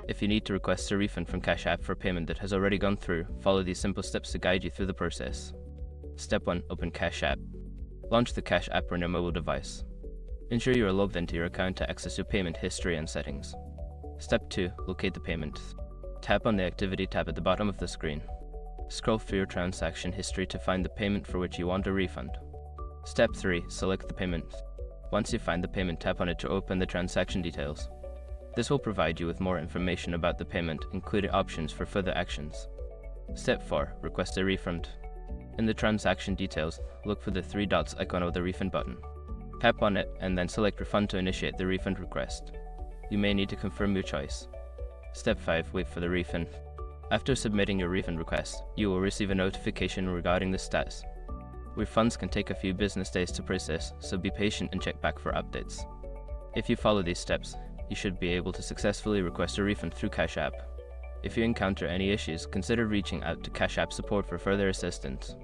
If you need to request a refund from Cash App for payment that has already gone through, follow these simple steps to guide you through the process. Step 1. Open Cash App. Launch the Cash App on your mobile device. Ensure you are logged into your account to access your payment history and settings. Step 2. Locate the payment. Tap on the Activity tab at the bottom of the screen. Scroll through your transaction history to find the payment for which you want a refund. Step 3. Select the payment. Once you find the payment, tap on it to open the transaction details. This will provide you with more information about the payment, including options for further actions. Step 4. Request a refund. In the transaction details, look for the 3 dots icon of the refund button. Tap on it and then select Refund to initiate the refund request. You may need to confirm your choice. Step 5. Wait for the refund. After submitting your refund request, you will receive a notification regarding the status. Refunds can take a few business days to process, so be patient and check back for updates. If you follow these steps, you should be able to successfully request a refund through Cash App. If you encounter any issues, consider reaching out to Cash App support for further assistance.